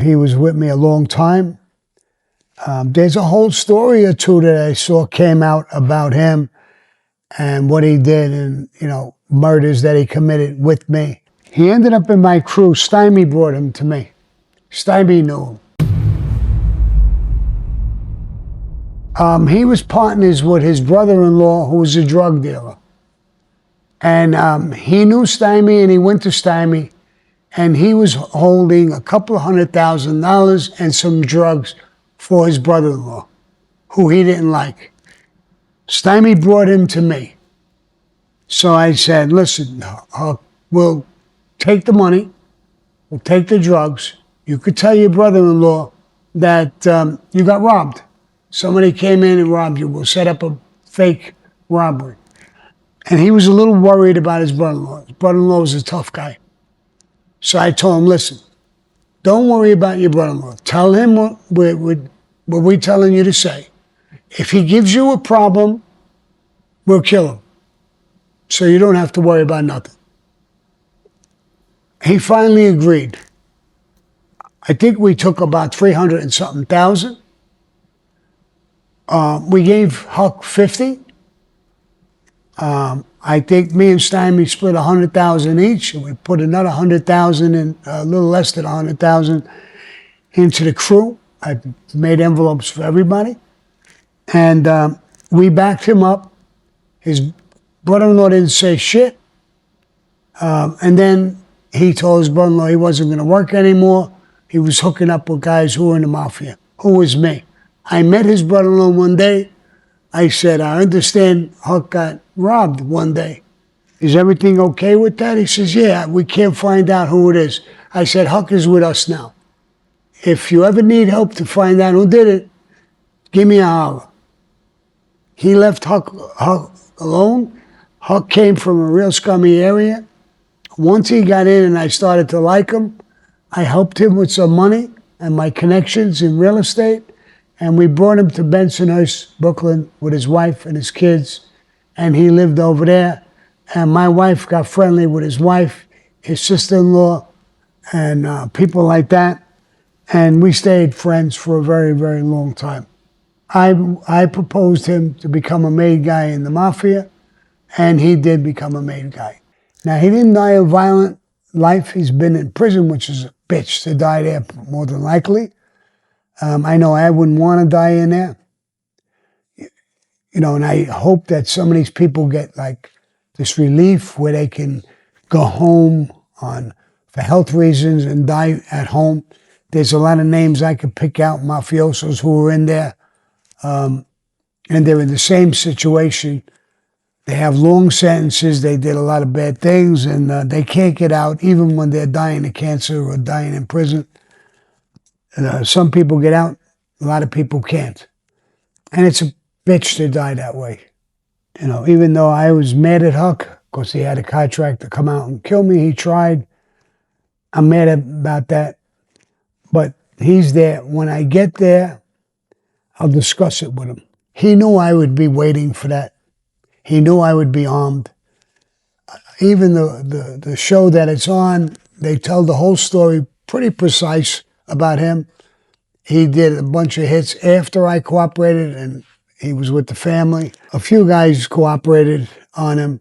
He was with me a long time. There's a whole story or two that I saw came out about him and what he did and, murders that he committed with me. He ended up in my crew. Sammy brought him to me. Sammy knew him. He was partners with his brother-in-law, who was a drug dealer. And he knew Sammy, and he went to Sammy, and he was holding a couple of $100,000 and some drugs for his brother-in-law, who he didn't like. Sammy brought him to me. So I said, listen, we'll take the money, we'll take the drugs. You could tell your brother-in-law that you got robbed. Somebody came in and robbed you. We'll set up a fake robbery. And he was a little worried about his brother-in-law. His brother-in-law was a tough guy. So I told him, listen, don't worry about your brother-in-law. Tell him what we're telling you to say. If he gives you a problem, we'll kill him. So you don't have to worry about nothing. He finally agreed. I think we took about 300 and something thousand. We gave Huck 50. I think me and Sammy split 100,000 each, and we put another 100,000 in, a little less than 100,000 into the crew. I made envelopes for everybody, and we backed him up. His brother-in-law didn't say shit, and then he told his brother-in-law he wasn't going to work anymore. He was hooking up with guys who were in the Mafia, who was me. I met his brother-in-law one day. I said, I understand Huck got robbed one day. Is everything okay with that? He says, yeah, we can't find out who it is. I said, Huck is with us now. If you ever need help to find out who did it, give me a holler. He left Huck alone. Huck came from a real scummy area. Once he got in and I started to like him, I helped him with some money and my connections in real estate. And we brought him to Bensonhurst, Brooklyn, with his wife and his kids. And he lived over there. And my wife got friendly with his wife, his sister-in-law, and people like that. And we stayed friends for a very, very long time. I proposed him to become a made guy in the Mafia, and he did become a made guy. Now, he didn't die a violent life. He's been in prison, which is a bitch to die there, more than likely. I know I wouldn't want to die in there. And I hope that some of these people get like this relief where they can go home for health reasons and die at home. There's a lot of names I could pick out, mafiosos who were in there, and they're in the same situation. They have long sentences, they did a lot of bad things, and they can't get out even when they're dying of cancer or dying in prison. Some people get out, a lot of people can't. And it's a bitch to die that way. Even though I was mad at Huck, because he had a contract to come out and kill me, he tried. I'm mad about that. But he's there. When I get there, I'll discuss it with him. He knew I would be waiting for that. He knew I would be armed. Even the show that it's on, they tell the whole story pretty precise about him. He did a bunch of hits after I cooperated, and he was with the family. A few guys cooperated on him.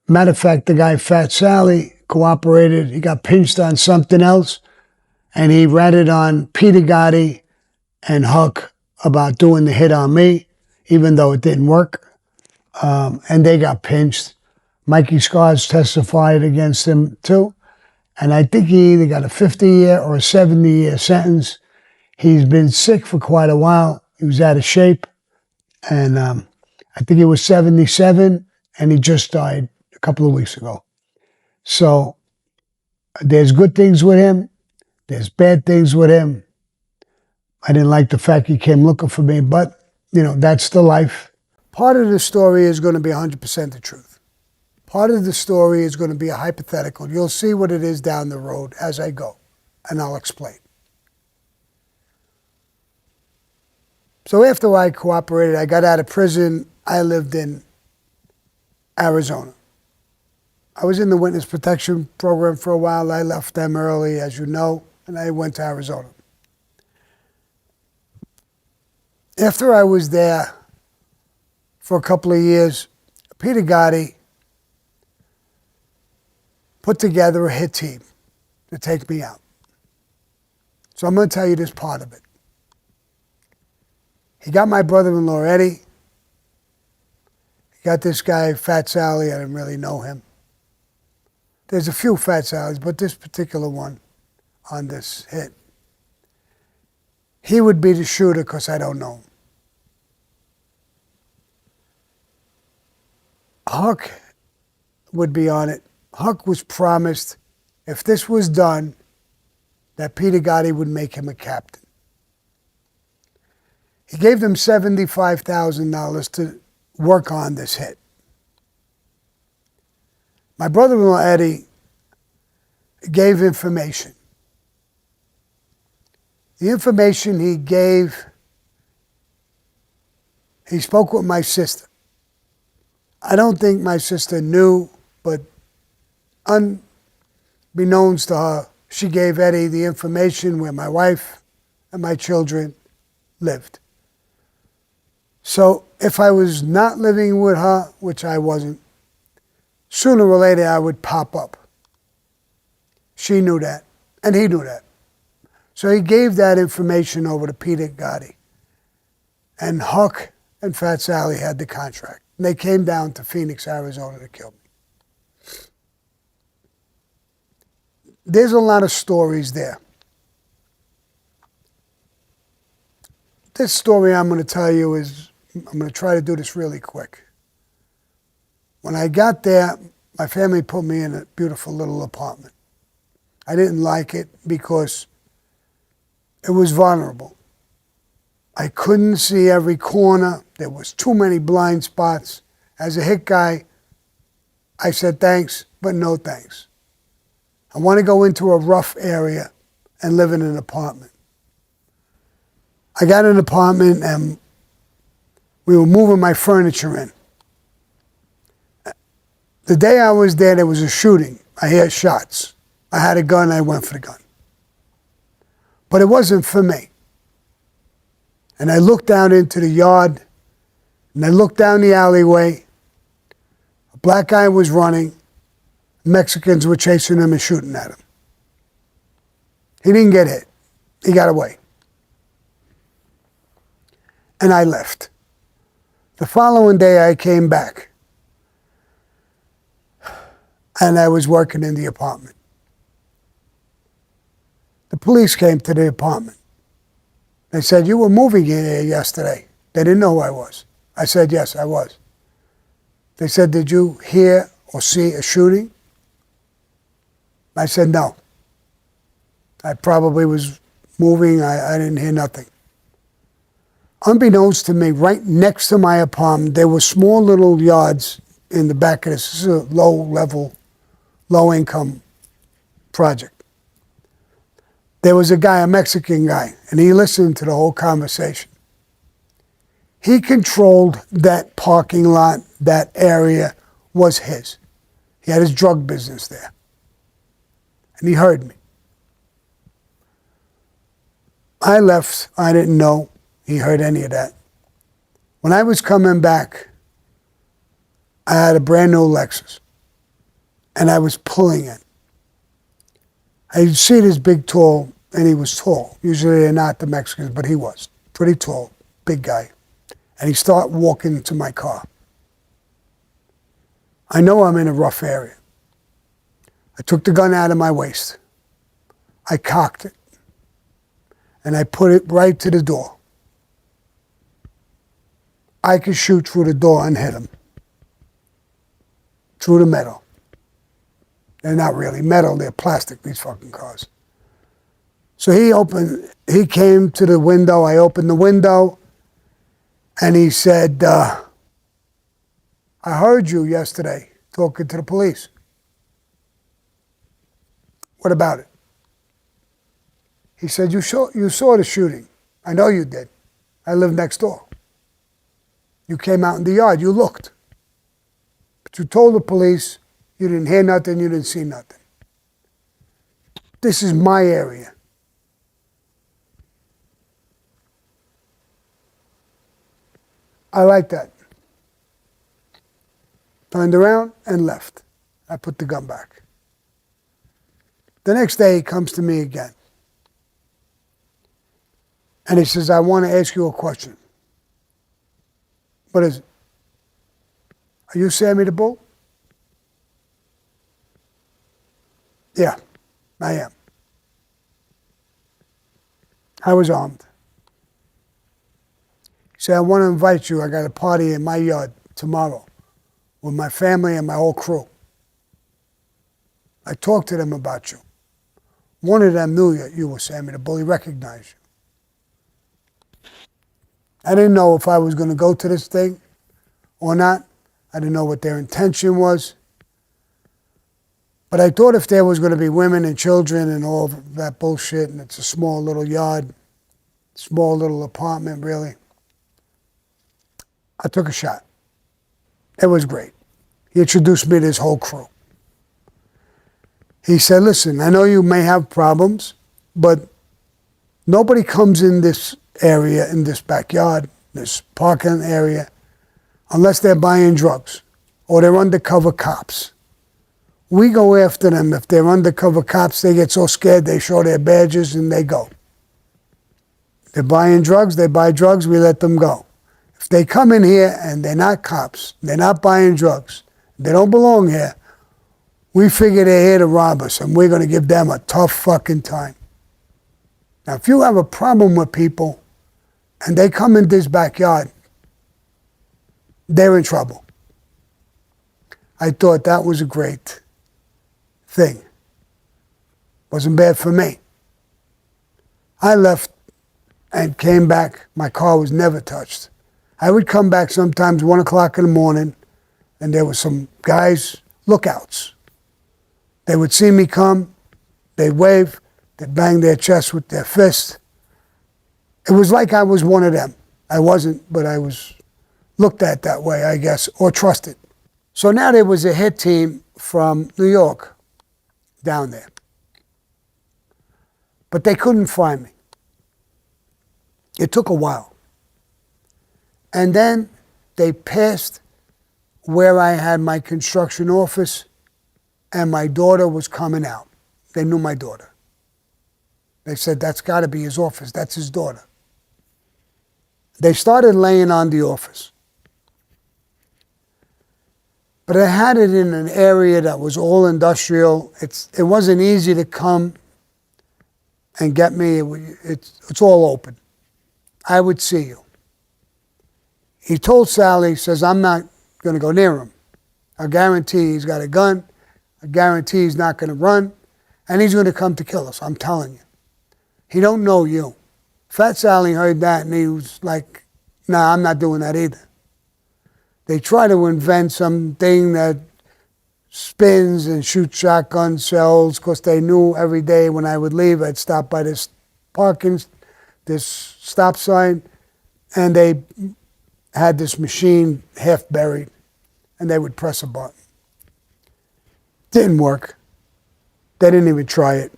Matter of fact, the guy Fat Sally cooperated. He got pinched on something else, and he ratted on Peter Gotti and Huck about doing the hit on me, even though it didn't work. And they got pinched. Mikey Scars testified against him too. And I think he either got a 50-year or a 70-year sentence. He's been sick for quite a while. He was out of shape. And I think he was 77, and he just died a couple of weeks ago. So there's good things with him. There's bad things with him. I didn't like the fact he came looking for me, but, that's the life. Part of the story is going to be 100% the truth. Part of the story is going to be a hypothetical. You'll see what it is down the road as I go, and I'll explain. So after I cooperated, I got out of prison. I lived in Arizona. I was in the witness protection program for a while. I left them early, as you know. and I went to Arizona. After I was there for a couple of years, Peter Gotti put together a hit team to take me out. So I'm going to tell you this part of it. He got my brother-in-law, Eddie. He got this guy, Fat Sally. I didn't really know him. There's a few Fat Sallys, but this particular one on this hit, he would be the shooter because I don't know him. Huck would be on it. Huck was promised, if this was done, that Peter Gotti would make him a captain. He gave them $75,000 to work on this hit. My brother-in-law, Eddie, gave information. The information he gave, he spoke with my sister. I don't think my sister knew, but unbeknownst to her, she gave Eddie the information where my wife and my children lived. So if I was not living with her, which I wasn't, sooner or later I would pop up. She knew that, and he knew that. So he gave that information over to Peter Gotti. And Huck and Fat Sally had the contract. And they came down to Phoenix, Arizona to kill me. There's a lot of stories there. This story I'm going to tell you is, I'm going to try to do this really quick. When I got there, my family put me in a beautiful little apartment. I didn't like it because it was vulnerable. I couldn't see every corner. There was too many blind spots. As a hit guy, I said thanks, but no thanks. I want to go into a rough area and live in an apartment. I got an apartment and we were moving my furniture in. The day I was there was a shooting. I heard shots. I had a gun, I went for the gun. But it wasn't for me. And I looked down into the yard, and I looked down the alleyway. A black guy was running. Mexicans were chasing him and shooting at him. He didn't get hit. He got away. And I left. The following day I came back. And I was working in the apartment. The police came to the apartment. They said, you were moving in here yesterday. They didn't know who I was. I said, yes, I was. They said, did you hear or see a shooting? I said, no. I probably was moving. I didn't hear nothing. Unbeknownst to me, right next to my apartment, there were small little yards in the back of this. This is a low-level, low-income project. There was a guy, a Mexican guy, and he listened to the whole conversation. He controlled that parking lot, that area was his. He had his drug business there. And he heard me. I left. I didn't know he heard any of that. When I was coming back, I had a brand new Lexus. And I was pulling it. I see this big, tall, and he was tall. Usually they're not the Mexicans, but he was. Pretty tall, big guy. And he started walking to my car. I know I'm in a rough area. I took the gun out of my waist. I cocked it. And I put it right to the door. I could shoot through the door and hit him. Through the metal. They're not really metal, they're plastic, these fucking cars. So he came to the window, I opened the window, and he said, I heard you yesterday talking to the police. What about it? He said, you saw the shooting. I know you did. I live next door. You came out in the yard, you looked. But you told the police you didn't hear nothing, you didn't see nothing. This is my area. I like that. Turned around and left. I put the gun back. The next day he comes to me again. And he says, I want to ask you a question. What is it? Are you Sammy the Bull? Yeah, I am. I was armed. He said, I want to invite you. I got a party in my yard tomorrow with my family and my whole crew. I talked to them about you. One of them knew you were Sammy the Bull. He recognized you. I didn't know if I was going to go to this thing or not. I didn't know what their intention was. But I thought if there was going to be women and children and all that bullshit, and it's a small little yard, small little apartment, really, I took a shot. It was great. He introduced me to his whole crew. He said, listen, I know you may have problems, but nobody comes in this area, in this backyard, this parking area, unless they're buying drugs or they're undercover cops. We go after them. If they're undercover cops, they get so scared they show their badges and they go. They're buying drugs, they buy drugs, we let them go. If they come in here and they're not cops, they're not buying drugs, they don't belong here, we figure they're here to rob us and we're going to give them a tough fucking time. Now, if you have a problem with people and they come in this backyard, they're in trouble. I thought that was a great thing. Wasn't bad for me. I left and came back. My car was never touched. I would come back sometimes 1 o'clock in the morning and there were some guys, lookouts. They would see me come, they'd wave, they'd bang their chest with their fist. It was like I was one of them. I wasn't, but I was looked at that way, I guess, or trusted. So now there was a hit team from New York down there. But they couldn't find me. It took a while. And then they passed where I had my construction office and my daughter was coming out. They knew my daughter. They said, that's got to be his office. That's his daughter. They started laying on the office. But I had it in an area that was all industrial. It wasn't easy to come and get me. It's all open. I would see you. He told Sally, says, I'm not going to go near him. I guarantee he's got a gun. I guarantee he's not going to run. And he's going to come to kill us, I'm telling you. He don't know you. Fat Sally heard that and he was like, nah, I'm not doing that either. They try to invent something that spins and shoots shotgun shells because they knew every day when I would leave, I'd stop by this this stop sign, and they had this machine half buried, and they would press a button. Didn't work. They didn't even try it.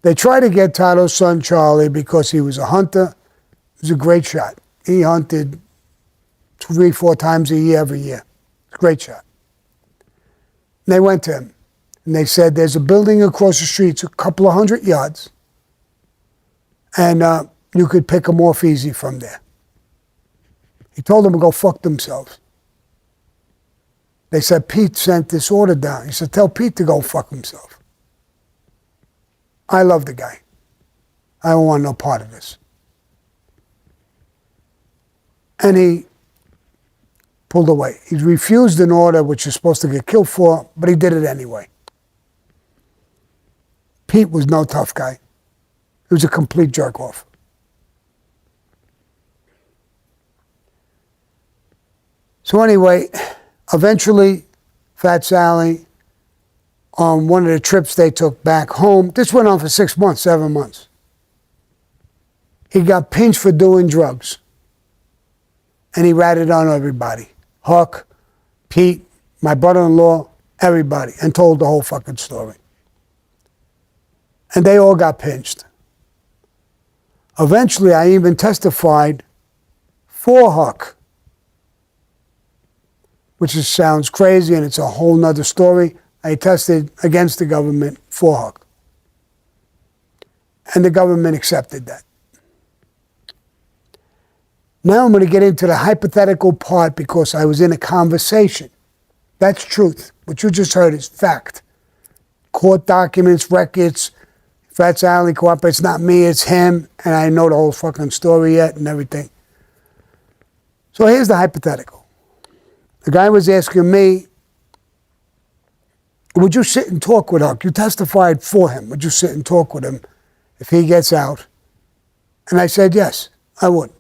They tried to get Tato's son, Charlie, because he was a hunter. He was a great shot. He hunted 3-4 times a year, every year. Great shot. And they went to him, and they said, there's a building across the street, it's a couple of 100 yards, and you could pick them off easy from there. He told them to go fuck themselves. They said, Pete sent this order down. He said, tell Pete to go fuck himself. I love the guy. I don't want no part of this. And he pulled away. He refused an order which you're supposed to get killed for, but he did it anyway. Pete was no tough guy. He was a complete jerk-off. So anyway, eventually, Fat Sally, on one of the trips they took back home, this went on for 6 months, 7 months. He got pinched for doing drugs. And he ratted on everybody. Huck, Pete, my brother-in-law, everybody, and told the whole fucking story. And they all got pinched. Eventually, I even testified for Huck sounds crazy, and it's a whole nother story. I tested against the government for Huck. And the government accepted that. Now I'm going to get into the hypothetical part because I was in a conversation. That's truth. What you just heard is fact. Court documents, records. If that's Alan cooperates, it's not me, it's him. And I know the whole fucking story yet and everything. So here's the hypothetical. The guy was asking me, would you sit and talk with Huck? You testified for him. Would you sit and talk with him if he gets out? And I said, yes, I would.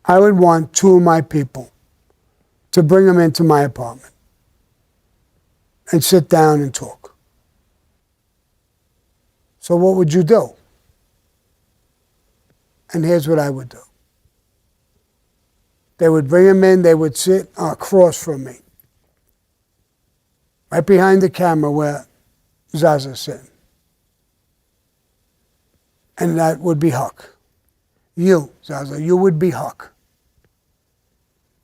I would want two of my people to bring him into my apartment and sit down and talk. So what would you do? And here's what I would do. They would bring him in, they would sit across from me, right behind the camera where Zaza's sitting. And that would be Huck. You, Zaza, you would be Huck.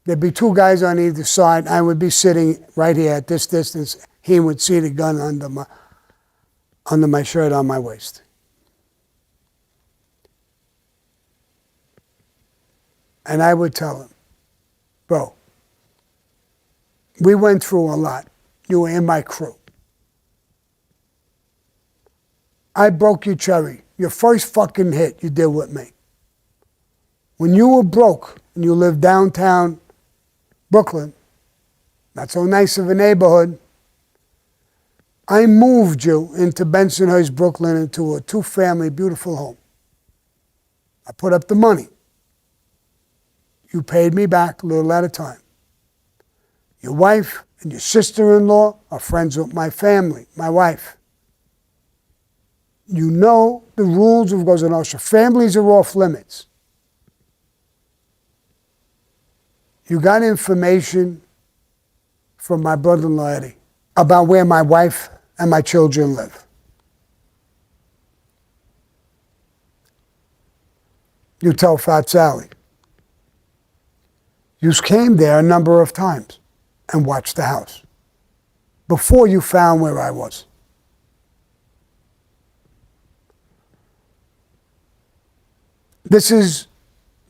There'd be two guys on either side. I would be sitting right here at this distance. He would see the gun under my shirt on my waist. And I would tell him, bro, we went through a lot. You were in my crew. I broke your cherry. Your first fucking hit you did with me. When you were broke and you lived downtown Brooklyn, not so nice of a neighborhood, I moved you into Bensonhurst, Brooklyn, into a two-family beautiful home. I put up the money. You paid me back a little at a time. Your wife and your sister-in-law are friends with my family, my wife. You know the rules of Cosa Nostra. Families are off limits. You got information from my brother-in-law Eddie about where my wife and my children live. You tell Fat Sally. You came there a number of times and watched the house before you found where I was. This is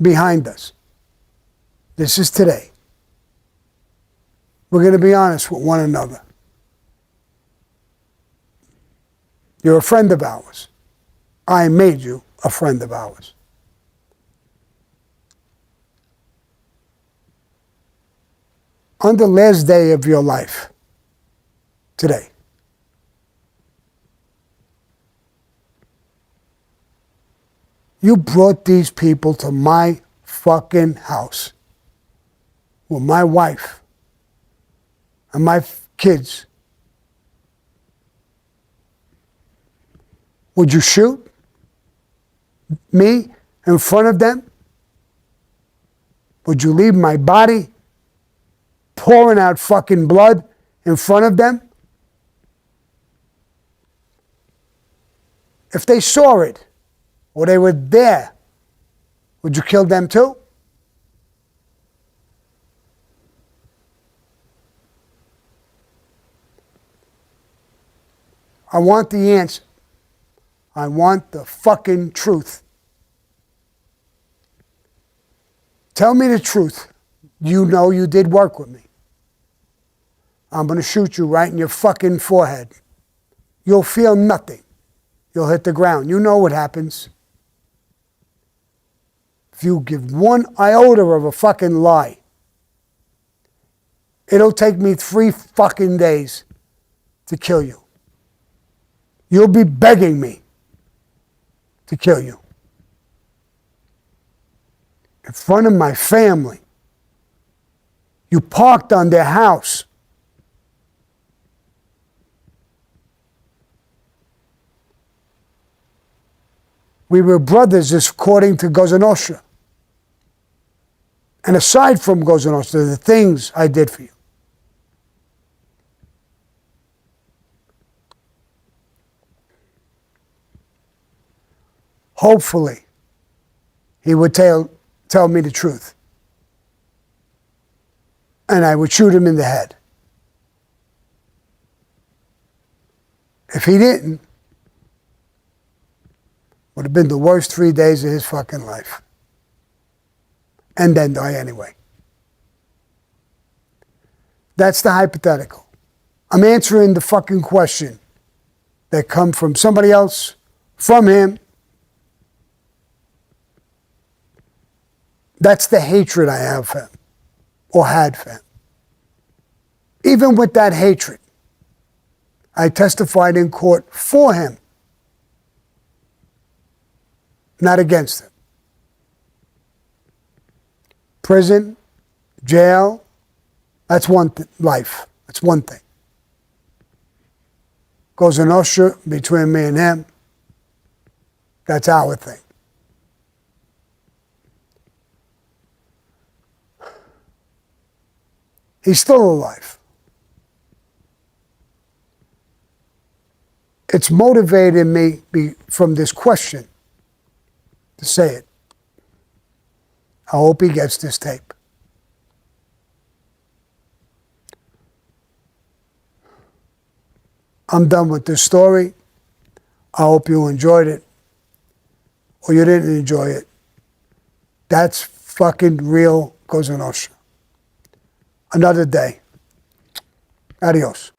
behind us. This is today. We're going to be honest with one another. You're a friend of ours. I made you a friend of ours. On the last day of your life, today, you brought these people to my fucking house with my wife and my kids. Would you shoot me in front of them? Would you leave my body pouring out fucking blood in front of them? If they saw it, or they were there, would you kill them too? I want the answer. I want the fucking truth. Tell me the truth. You know you did work with me. I'm going to shoot you right in your fucking forehead. You'll feel nothing. You'll hit the ground. You know what happens. If you give one iota of a fucking lie, it'll take me 3 fucking days to kill you. You'll be begging me to kill you. In front of my family. You parked on their house. We were brothers according to Cosa Nostra. And aside from Cosa Nostra, the things I did for you. Hopefully, he would tell me the truth. and I would shoot him in the head. If he didn't, would have been the worst 3 days of his fucking life. And then die anyway. That's the hypothetical. I'm answering the fucking question that come from somebody else, from him. That's the hatred I have for him, or had for him. Even with that hatred, I testified in court for him, not against him. Prison, jail, that's life. That's one thing. Goes an usher between me and him. That's our thing. He's still alive. It's motivated me from this question to say it. I hope he gets this tape. I'm done with this story. I hope you enjoyed it, or you didn't enjoy it. That's fucking real Cosa Nostra. Another day. Adios.